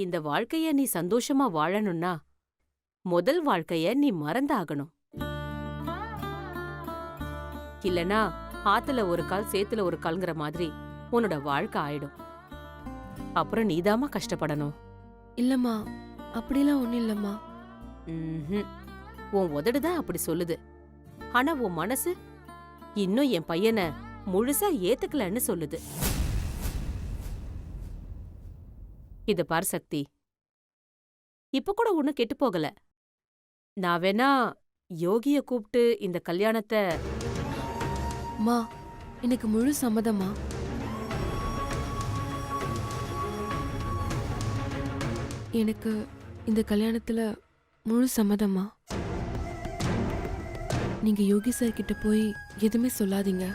இந்த வாழ்க்கைய நீ சந்தோஷமா வாழணும்னா முதல் வாழ்க்கைய நீ மறந்தாகணும். இல்லனா ஆத்துல ஒரு கால் சேத்துல ஒரு கால்ங்கிற மாதிரி உன்னோட வாழ்க்கை ஆயிடும். அப்புறம் நீதாமா கஷ்டப்படணும். இல்லம்மா, அப்படிலாம் ஒண்ணும் இல்லம்மா. உன் உதடுதான் அப்படி சொல்லுது. ஆனா உன் மனசு இன்னும் என் பையனை முழுசா ஏத்துக்கலன்னு சொல்லுது. இத பார் சக்தி, இப்ப கூட ஒண்ணும் கெட்டு போகல. நான் வேணா யோகிய கூப்பிட்டு இந்த கல்யாணத்தை. மா, எனக்கு முழு சம்மதமா. எனக்கு இந்த கல்யாணத்துல முழு சம்மதமா. நீங்க யோகி சார் கிட்ட போய் எதுவுமே சொல்லாதீங்க.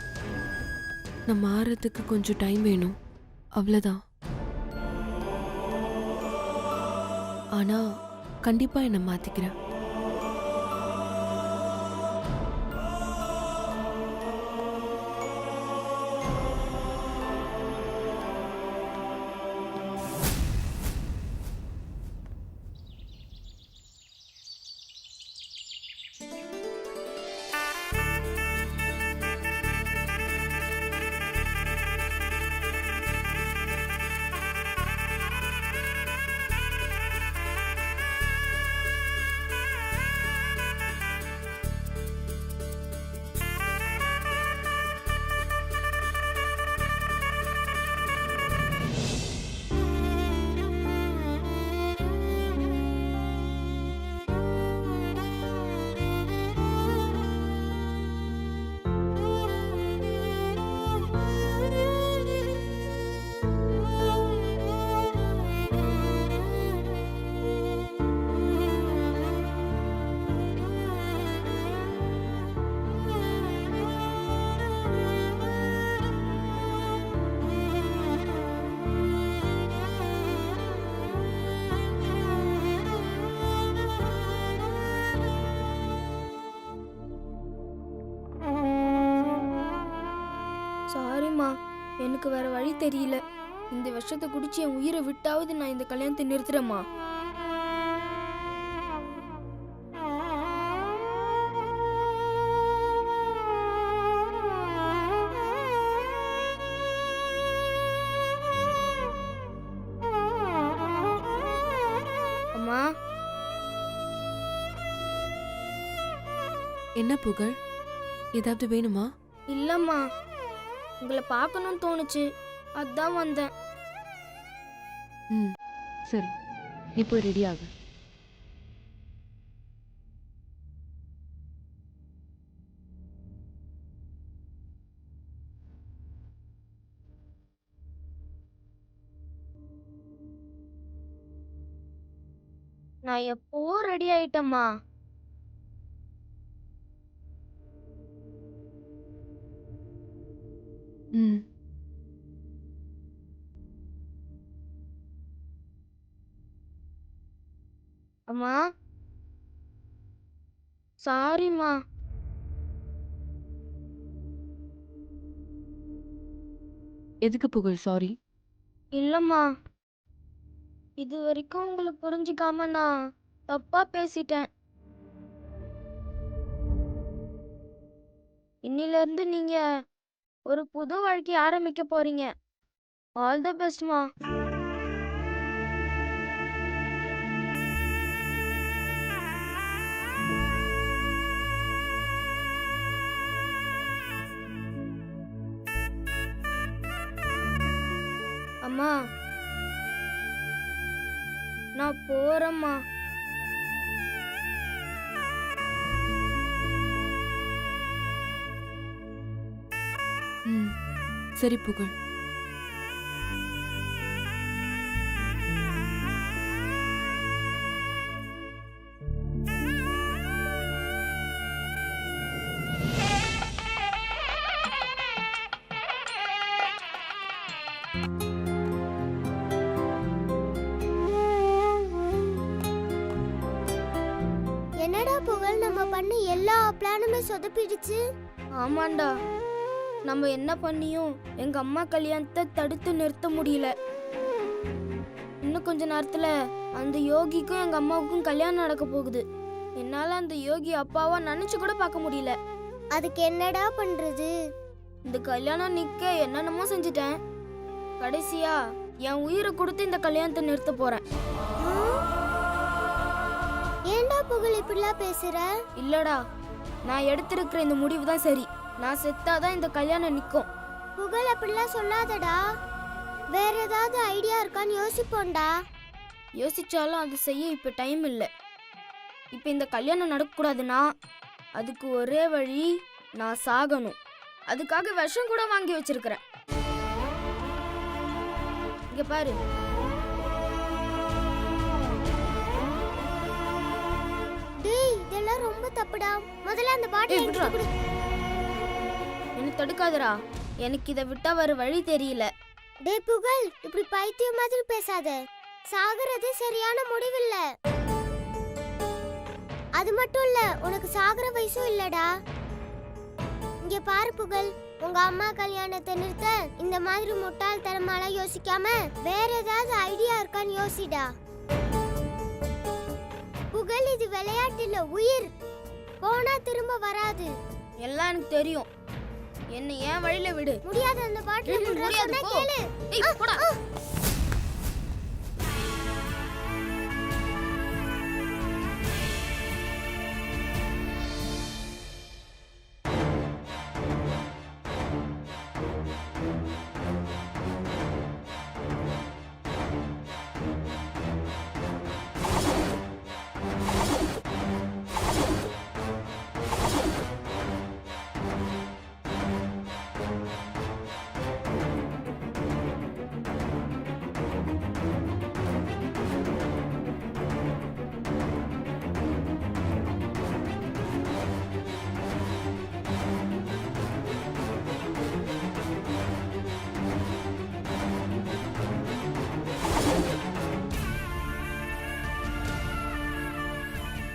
நான் மாறதுக்கு கொஞ்சம் டைம் வேணும், அவ்வளவுதான். ஆனா கண்டிப்பா என்னை மாத்திக்கிறேன். சாரிம்மா, எனக்கு வேற வழி தெரியல. இந்த விஷத்தை குடிச்சு என் உயிரை விட்டாவது நான் இந்த கல்யாணத்தை நிறுத்துறேம்மா. அம்மா. என்ன புகழ், ஏதாவது வேணுமா? இல்லம்மா, உங்களை பார்க்கணும்னு தோணுச்சு, அதான் வந்தேன். சரி, நீ போய் ரெடி ஆகு. நான் எப்போ ரெடி ஆயிட்டேம்மா. அம்மா, சாரிம்மா. எதுக்கு புகழ் சாரி? இல்லம்மா, இது வரைக்கும் உங்களை புரிஞ்சுக்காம நான் தப்பா பேசிட்டேன். இன்னில இருந்து நீங்க ஒரு புது வாழ்க்கை ஆரம்பிக்க போறீங்க. ஆல் தி பெஸ்ட்மா. அம்மா, நான் போறேம்மா. சரி புகழ். என்னடா புகழ், நம்ம பண்ண எல்லா பிளானுமே சொதப்பிடுச்சு. ஆமாண்டா, நம்ம என்ன பண்ணியும் எங்க அம்மா கல்யாணத்தை தடுத்து நிறுத்த முடியல. இன்னும் கொஞ்ச நேரத்துல அந்த யோகிக்கும் எங்க அம்மாவுக்கும் கல்யாணம் நடக்க போகுது. என்னால அந்த யோகி அப்பாவா நினைச்சு கூட பார்க்க முடியல. அதுக்கு என்னடா பண்றது? இந்த கல்யாணம் நிக்க என்னென்னமோ செஞ்சுட்டேன். கடைசியா என் உயிரை கொடுத்து இந்த கல்யாணத்தை நிறுத்த போறேன். ஏன்டா புகழ் இப்படிலாம் பேசுற? இல்லடா, நான் எடுத்திருக்கிற இந்த முடிவு தான் சரி. நான் செத்தாதான் இந்த கல்யாணம் நிக்கும். புகழ் அப்படிலாம் சொல்லாதடா. வேற ஏதாவது ஐடியா இருக்கான்னு யோசிப்போம்டா. யோசிச்சாலும் அது செய்ய இப்ப டைம் இல்லை. இப்ப இந்த கல்யாணம் நடக்கக்கூடாதுன்னா அதுக்கு ஒரே வழி, நான் சாகணும். அதுக்காக விஷம் கூட வாங்கி வச்சிருக்கிறேன். இங்க பாரு. டேய், இதெல்லாம் ரொம்ப தப்புடா. முதல்ல அந்த பாட்டில் விட்றா. கொடு. என்ன தடுக்காதடா, எனக்கு இதை விட்டா வேற வழி தெரியல. டேய் புகழ், இப்படி பைத்தியம் மாதிரி பேசாத. சாகுறது சரியான முடிவில்ல. அது மட்டும் இல்ல, உனக்கு சாகுற வயசும் இல்லடா. இங்க பாரு புகழ், உங்க அம்மா கல்யாணத்தை நிறுத்த இந்த மாதிரி முட்டாள்தனமாலாம் யோசிக்காம வேற ஏதாவது ஐடியா இருக்கான்னு யோசிடா. புகழ், இது விளையாட்டு இல்ல, உயிர். போனா திரும்ப வராது. எல்லாம் எனக்கு தெரியும். என்ன ஏன் வழியில விடு. முடியாது, அந்த பாட்டில் முடியாது, போ. கேளு. ஏய், போடா.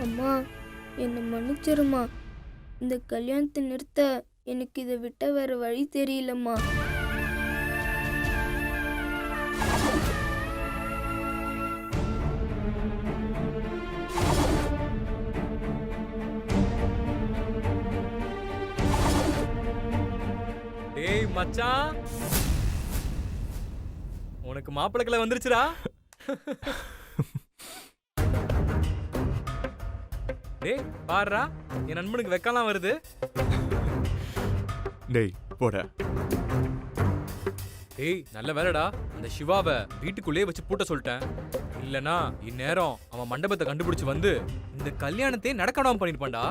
அம்மா, என்னை மன்னிச்சிருமா. இந்த கல்யாணத்தை நிறுத்த எனக்கு இதை விட்ட வேற வழி தெரியலம்மா. டேய் மச்சான், உனக்கு மாப்பிளக்கல வந்துருச்சுடா. டேய் பாருடா, என் நண்பனுக்கு வெக்கலாம் வருது. டேய் போட. டேய் நல்ல வேலைடா, அந்த சிவாவை வீட்டுக்குள்ளேயே வச்சு பூட்ட சொல்லிட்டேன். இல்லனா இந்நேரம் அவன் மண்டபத்தை கண்டுபிடிச்சு வந்து இந்த கல்யாணத்தை நடக்காம பண்ணிருப்பான்டா.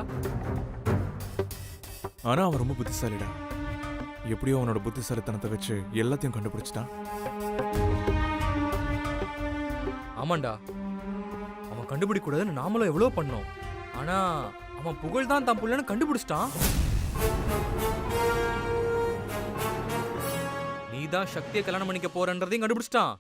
ஆனா அவன் ரொம்ப புத்திசாலிடா. எப்படியோ அவனோட புத்திசாலித்தனத்தை வச்சு எல்லாத்தையும் கண்டுபிடிச்சிட்டான். ஆமாண்டா, அவன் கண்டுபிடிக்க கூடாதுன்னு நாமளும் எவ்வளவு பண்ணோம். ஆனா அவன் புகழ் தான் தன் புள்ளன்னு கண்டுபிடிச்சிட்டான். நீதான் சக்தியை கல்யாணம் பண்ணிக்க போறன்றதையும் கண்டுபிடிச்சிட்டான்.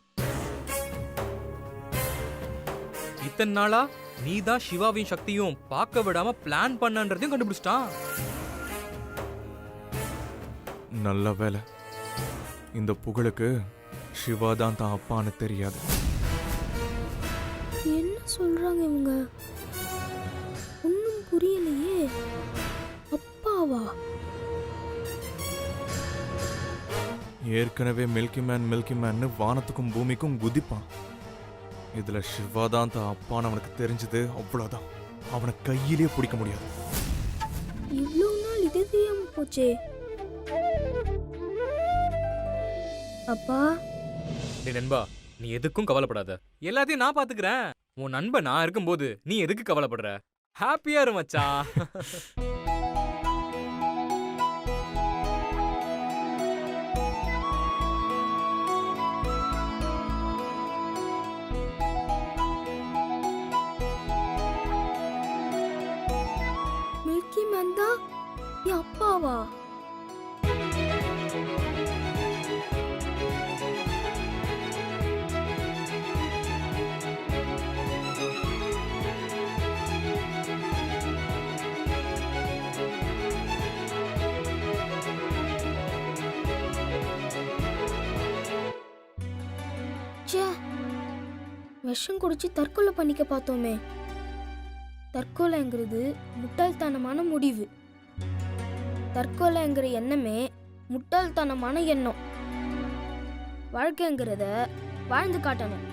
இத்தனை நாளா நீதான் சிவாவையும் சக்தியும் பார்க்க விடாம பிளான் பண்ணன்றதையும் கண்டுபிடிச்சிட்டான். நல்ல வேலை, இந்த புகழுக்கு சிவா தான் தான் அப்பான்னு தெரியாது. என்ன சொல்றாங்க இவங்க? ஒன்னும் புரியலையே. அப்பாவா? ஏற்கனவே மில்கி மேன்னு வானத்துக்கும் பூமிக்கும் குதிப்பான். இதுல சிவா தான் தான் அப்பான்னு அவனுக்கு தெரிஞ்சது அவ்வளவுதான். அவனை கையிலேயே பிடிக்க முடியாது. இவ்வளவு நாள் இது தெரியாம போச்சே. அப்பா, டேய் நண்பா, நீ எதுக்கும் கவலைப்படாத. எல்லாத்தையும் நான் பாத்துக்கிறேன். உன் நண்பன் நான் இருக்கும்போது நீ எதுக்கு கவலைப்படுற? ஹாப்பியா இரு மச்சான். மில்கி மேன் தான் என் அப்பாவா? விஷம் குடிச்சு தற்கொலை பண்ணிக்க பார்த்தோமே. தற்கொலைங்கிறது முட்டாள்தனமான முடிவு. தற்கொலைங்கிற எண்ணமே முட்டாள்தனமான எண்ணம். வாழ்க்கைங்கிறத வாழ்ந்து காட்டணும்.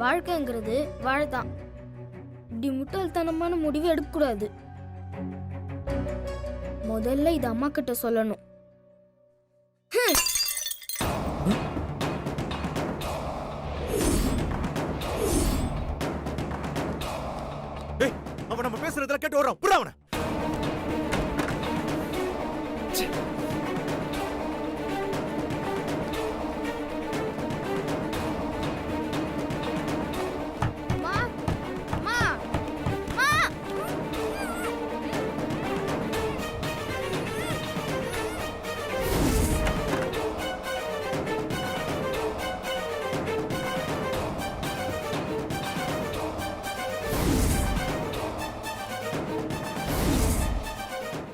வாழ்க்கைங்கிறது வாழதான். இப்படி முட்டாள்தனமான முடிவு எடுக்கக்கூடாது. முதல்ல இது அம்மா கிட்ட சொல்லணும். டேய், அவன் நம்ம பேசுறதெல்லாம் கேட்டு வரான். புறா அவனை. அம்மா, அம்மா, அம்மா.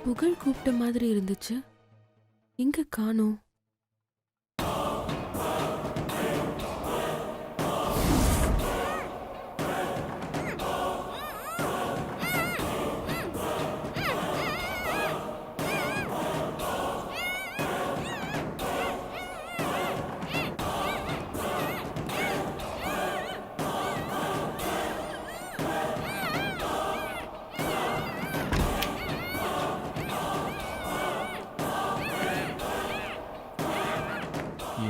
புகழ் கூப்பிட்ட மாதிரி இருந்துச்சு, எங்க காணோம்?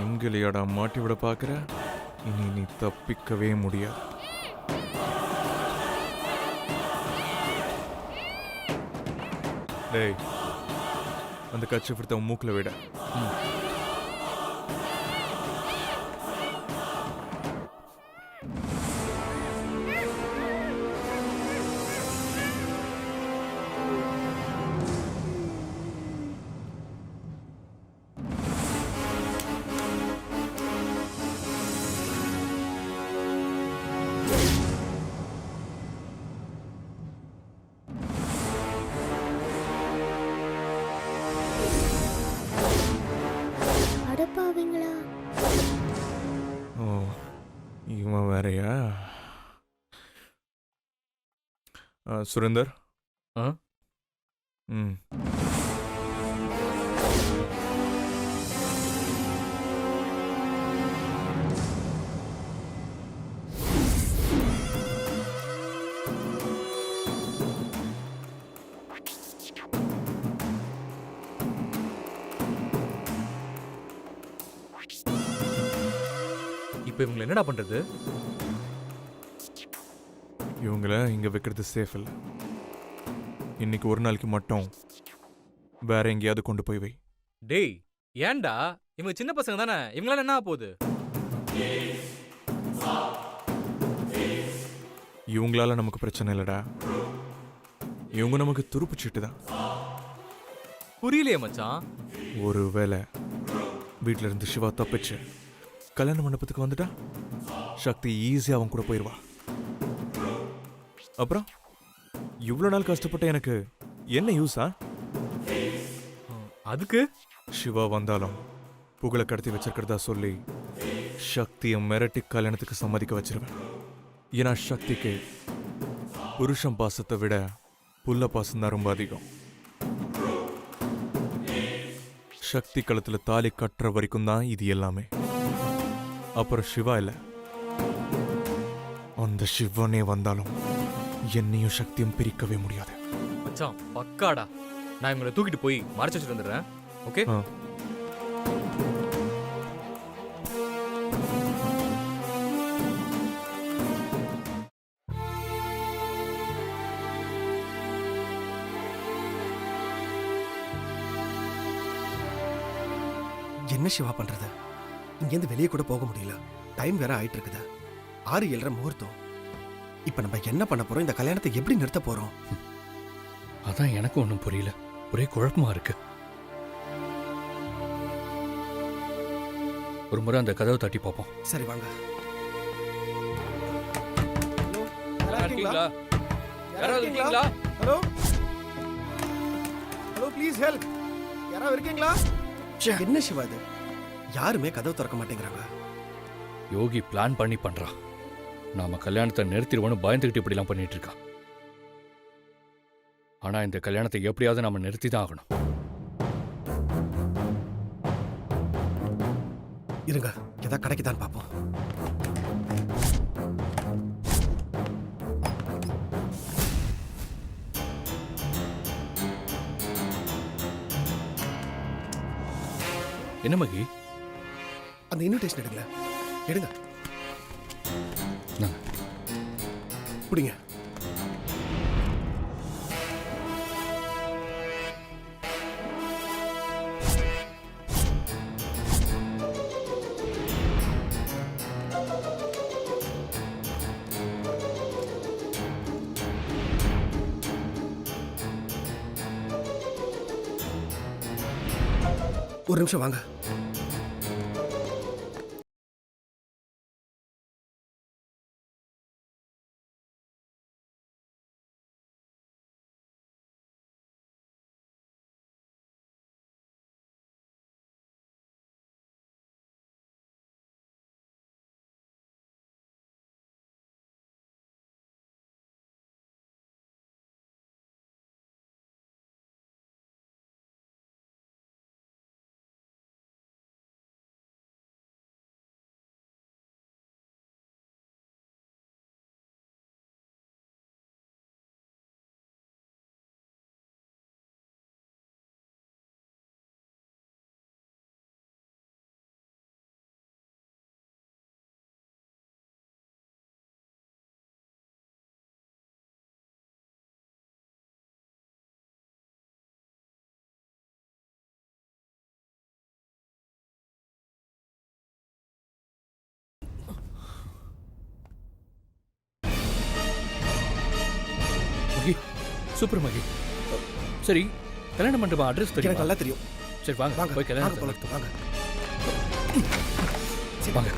எங்களையாடா மாட்டி விட பாக்குற? இனி நீ தப்பிக்கவே முடியாது. டேய், அந்த கட்சி பிடித்த மூக்குல விட. அடப்பாவீங்களா? ஓ, இவன் வேறயா? சுரேந்தர். ஆ? ம். இப்போ இவங்களை என்னடா பண்றது? இவங்கள இங்க வைக்கிறது சேஃப் இல்லை. இன்னைக்கு ஒரு நாளைக்கு மட்டும் வேற எங்கேயாவது கொண்டு போய் வை. டேய், ஏன்டா? இவங்க சின்ன பசங்க தானே, இவங்களால என்ன ஆகப் போகுது? இவங்களால நமக்கு பிரச்சனை இல்லடா. இவங்க நமக்கு துருப்பு சீட்டு தான். புரியலையே மச்சான். ஒருவேளை வீட்ல இருந்து சிவா தப்பிச்சு கல்யாண மண்டபத்துக்கு வந்துட்டா சக்தி ஈஸியா அவன் கூட போயிடுவா. அப்புறம் இவ்வளோ நாள் கஷ்டப்பட்ட எனக்கு என்ன யூஸா? அதுக்கு சிவா வந்தாலும் புகழை கடத்தி வச்சிருக்கிறதா சொல்லி சக்தியை மிரட்டி கல்யாணத்துக்கு சம்மதிக்க வச்சிருவேன். ஏன்னா சக்திக்கு புருஷன் பாசத்தை விட புள்ள பாசம் தான் ரொம்ப அதிகம். சக்தி கழுத்துல தாலி கட்டுற வரைக்கும் தான் இது எல்லாமே. அப்புறம் சிவா இல்ல, அந்த சிவனே வந்தாலும் என்னையும் சக்தியும் பிரிக்கவே முடியாது. மச்சான் பக்காடா. நான் இவங்களை தூக்கிட்டு போய் மறைச்சு வச்சுட்டு வந்துடுறேன். ஓகே? ஆ. என்ன சிவா பண்றது? இங்கேருந்து வெளியே கூட போக முடியல. டைம் வேற ஆயிட்டு இருக்குதா. 6:07 முகூர்த்தம். இப்ப நம்ம என்ன பண்ண போறோம்? இந்த கல்யாணத்தை எப்படி நிறுத்த போறோம்? அதான் எனக்கும் ஒன்றும் புரியல. ஒரே குழப்பமா இருக்கு. ஒரு முறை அந்த கதவை தட்டி பார்ப்போம். சரி வாங்க. இருக்கீங்களா? யாராவது இருக்கீங்களா? Hello hello, please help. யாராவது இருக்கீங்களா? என்ன சிவா இது? யாருமே கதவு திறக்க மாட்டேங்கிறாங்க. யோகி பிளான் பண்ணி பண்றான். நாம கல்யாணத்தை நிறுத்திடுவோன்னு பயந்துகிட்டு இப்படிலாம் பண்ணிட்டு இருக்கான். ஆனா இந்த கல்யாணத்தை எப்படியாவது நாம நிறுத்தி தான் ஆகணும். இருங்க, ஏதாவது கிடைக்குதான்னு பார்ப்போம். என்ன மகி? அந்த இன்விடேஷன் எடுங்களேன். எடுங்க. இந்தாங்க. பிடிங்க. ஒரு நிமிஷம் வாங்க. மகி, சூப்பர் மகி. சரி, கல்யாண மண்டபம் அட்ரஸ் எனக்கு தெரியும். நல்லா தெரியும். சரி வாங்க, வாங்க போய் வாங்க கல்யாணத்தை போலாம். நடத்துவோம். வாங்க. வாங்க.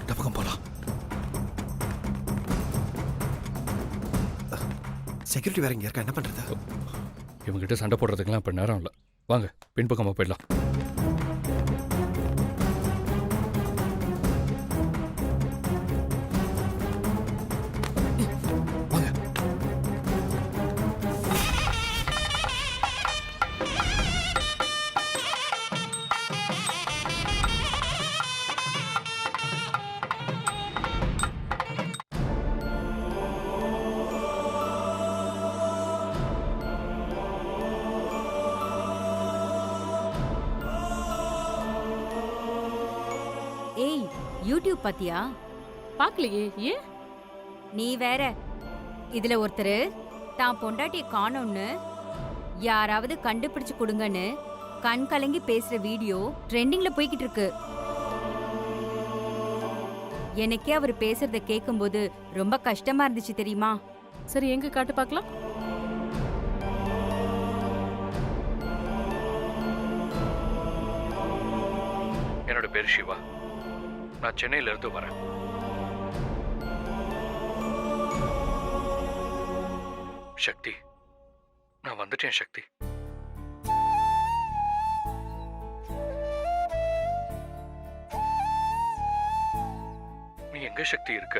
இந்த பக்கம் போலாம். செக்யூரிட்டி வேற இங்க இருக்கா, என்ன பண்றது? இவங்ககிட்ட சண்டை போடுறதுக்கெல்லாம் இப்ப நேரம் இல்லை. வாங்க, பின்பக்கமா போயிடலாம். வாங்க. ஏய், யூடியூப் பாத்தியா? பார்க்கலையே, ஏன்? நீ வேற. இதுல ஒருத்தர் தான் பொண்டாட்டிய காணோம்னு யாராவது கண்டுபிடிச்சு கொடுங்கன்னு கண் கலங்கி பேசுற வீடியோ ட்ரெண்டிங்ல போய்கிட்டு இருக்கு. எனக்கே அவர் பேசுறத கேட்கும்போது ரொம்ப கஷ்டமா இருந்துச்சு தெரியுமா? சரி, எங்க காட்டு பார்க்கலாம். என்னோட பேர் சிவா. நான் சென்னையில இருந்து வரேன். சக்தி, நான் வந்துட்டேன் சக்தி. நீ எங்க சக்தி இருக்க?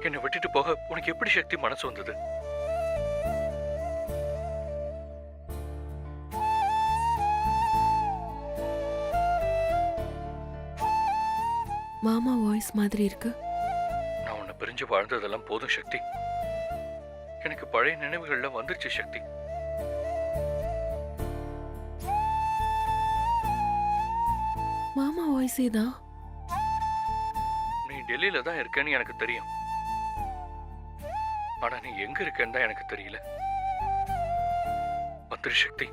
என்னை விட்டுட்டு போக உனக்கு எப்படி சக்தி மனசு வந்தது? மாமா வாய்ஸ் மாதிரி இருக்கு. நான் உன்னை பிரிஞ்சு வாழ்ந்ததெல்லாம் போதும் சக்தி. எனக்கு பழைய நினைவுகள்லாம் வந்துருச்சு சக்தி. மாமா வாய்ஸே தான். நீ டெல்லியில தான் இருக்கேன்னு எனக்கு தெரியும். ஆனா நீ எங்க இருக்கேன்னு தான் எனக்கு தெரியல. வந்துரு சக்தி,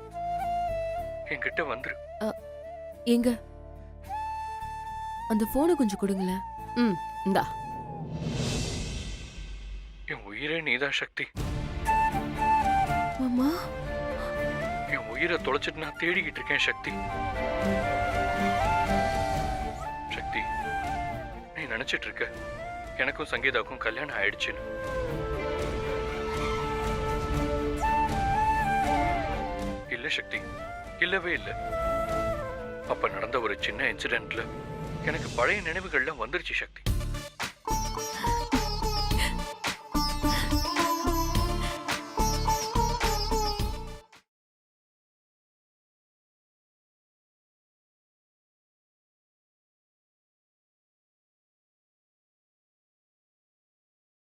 என்கிட்ட வந்துரு. எங்க அந்த போனை கொஞ்சம் கொடுங்களேன். இந்தா. என் உயிரே நீதான் சக்தி. மாமா, என் உயிரை தொலைச்சிட்டு நான் தேடிக்கிட்டு இருக்கேன் சக்தி. சக்தி, நீ நினைச்சிட்டு இருக்க எனக்கும் சங்கீதாவுக்கும் கல்யாணம் ஆயிடுச்சுன்னு. இல்ல சக்தி, இல்லவே இல்லை. அப்ப நடந்த ஒரு சின்ன இன்சிடென்ட்ல எனக்கு பழைய நினைவுகள்லாம் வந்துருச்சு சக்தி.